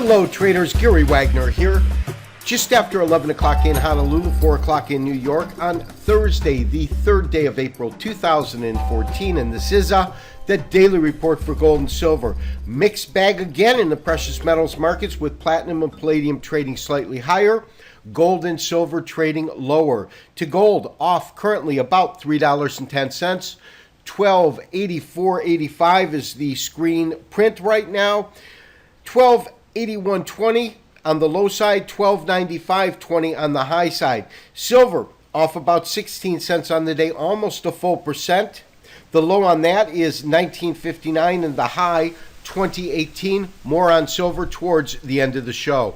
Hello traders, Gary Wagner here. Just after 11 o'clock in Honolulu, 4 o'clock in New York on Thursday, the 3rd day of April 2014, and this is the daily report for gold and silver. Mixed bag again in the precious metals markets, with platinum and palladium trading slightly higher, gold and silver trading lower. To gold, off currently about $3.10. 1284.85 is the screen print right now. 1281.20 on the low side, 1295.20 on the high side. Silver off about 16 cents on the day, almost a full percent. The low on that is 1959 and the high 2018. More on silver towards the end of the show.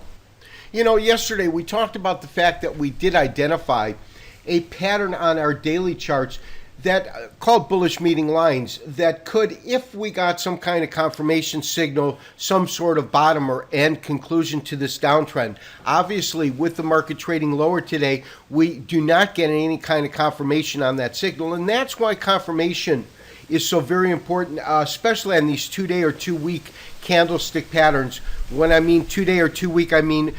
You know, yesterday we talked about the fact that we did identify a pattern on our daily charts that called bullish meeting lines that could, if we got some kind of confirmation signal, some sort of bottom or end conclusion to this downtrend. Obviously, with the market trading lower today, we do not get any kind of confirmation on that signal, and that's why confirmation is so very important, especially on these 2-day or 2-week candlestick patterns. When I mean 2-day or 2-week, I mean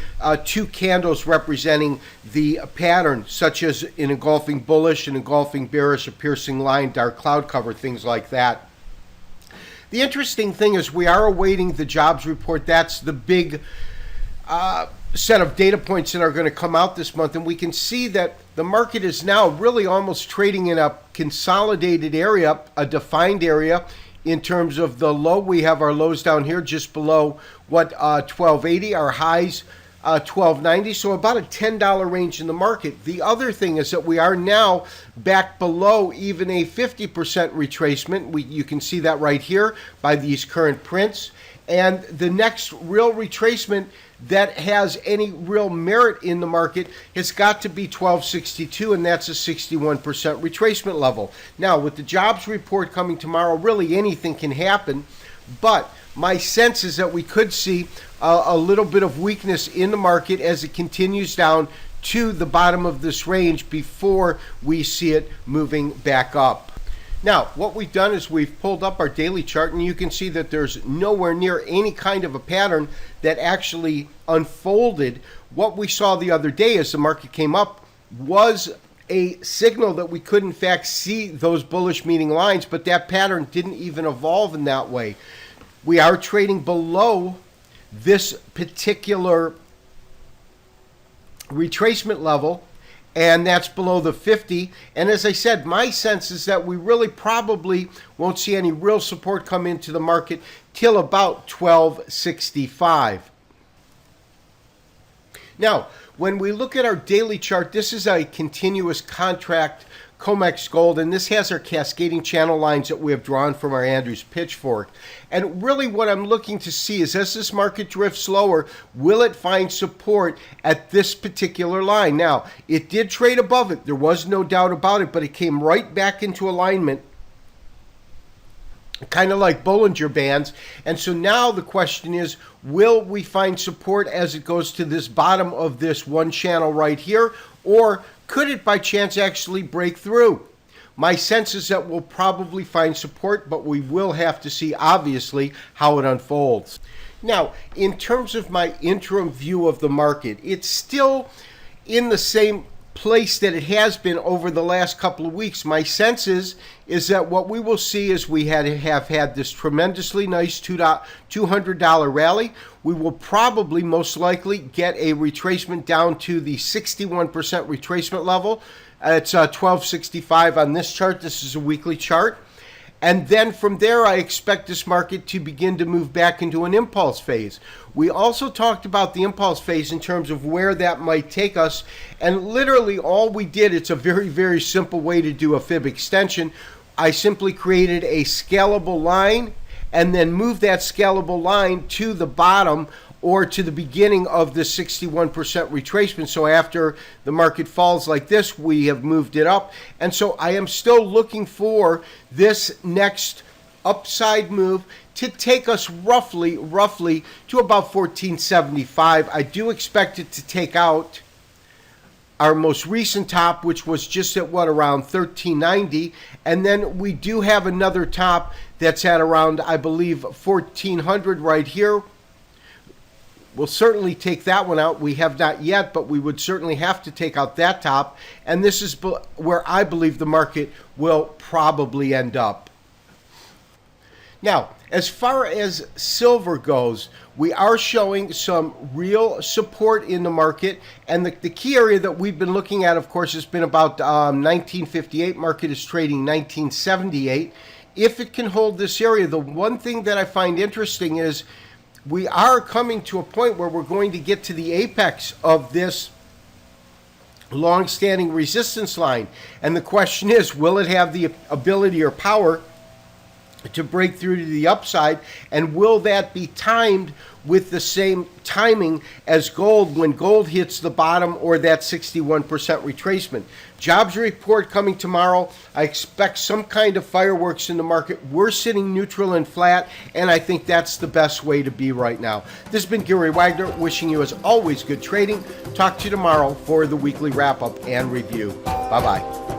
2 candles representing the pattern, such as an engulfing bullish, an engulfing bearish, a piercing line, dark cloud cover, things like that. The interesting thing is we are awaiting the jobs report. That's the big set of data points that are going to come out this month, and we can see that the market is now really almost trading in a consolidated area, a defined area. In terms of the low, we have our lows down here just below what 1280, our highs 1290, so about a $10 range in the market. The other thing is that we are now back below even a 50% retracement. You can see that right here by these current prints. And the next real retracement that has any real merit in the market has got to be 1262, and that's a 61% retracement level. Now, with the jobs report coming tomorrow, really anything can happen, but my sense is that we could see a little bit of weakness in the market as it continues down to the bottom of this range before we see it moving back up. Now, what we've done is we've pulled up our daily chart, and you can see that there's nowhere near any kind of a pattern that actually unfolded. What we saw the other day as the market came up was a signal that we could in fact see those bullish meeting lines, but that pattern didn't even evolve in that way. We are trading below this particular retracement level, and that's below the 50. And as I said, my sense is that we really probably won't see any real support come into the market till about 1265. Now, when we look at our daily chart, this is a continuous contract COMEX gold, and this has our cascading channel lines that we have drawn from our Andrews pitchfork. And really what I'm looking to see is, as this market drifts lower, will it find support at this particular line? Now, it did trade above it. There was no doubt about it, but it came right back into alignment, kind of like Bollinger Bands. And so now the question is, will we find support as it goes to this bottom of this one channel right here, or could it by chance actually break through? My sense is that we'll probably find support, but we will have to see, obviously, how it unfolds. Now, in terms of my interim view of the market, it's still in the same place that it has been over the last couple of weeks. My sense is that what we will see is we have had this tremendously nice $200 rally. We will probably most likely get a retracement down to the 61% retracement level. It's 1265 on this chart. This is a weekly chart. And then from there, I expect this market to begin to move back into an impulse phase. We also talked about the impulse phase in terms of where that might take us. And literally all we did, it's a very, very simple way to do a fib extension. I simply created a scalable line and then moved that scalable line to the bottom or to the beginning of the 61% retracement. So after the market falls like this, we have moved it up. And so I am still looking for this next upside move to take us roughly to about 1475. I do expect it to take out our most recent top, which was just at around 1390, and then we do have another top that's at around, I believe, 1400 right here. we'll certainly take that one out. We have not yet, but we would certainly have to take out that top. And this is where I believe the market will probably end up. Now, as far as silver goes, we are showing some real support in the market. And the key area that we've been looking at, of course, has been about 1958. Market is trading 1978. If it can hold this area, the one thing that I find interesting is we are coming to a point where we're going to get to the apex of this long-standing resistance line. And the question is, will it have the ability or power to break through to the upside, and will that be timed with the same timing as gold when gold hits the bottom or that 61% retracement? Jobs report coming tomorrow. I expect some kind of fireworks in the market. We're sitting neutral and flat, and I think that's the best way to be right now. This has been Gary Wagner, wishing you, as always, good trading. Talk to you tomorrow for the weekly wrap-up and review. Bye-bye.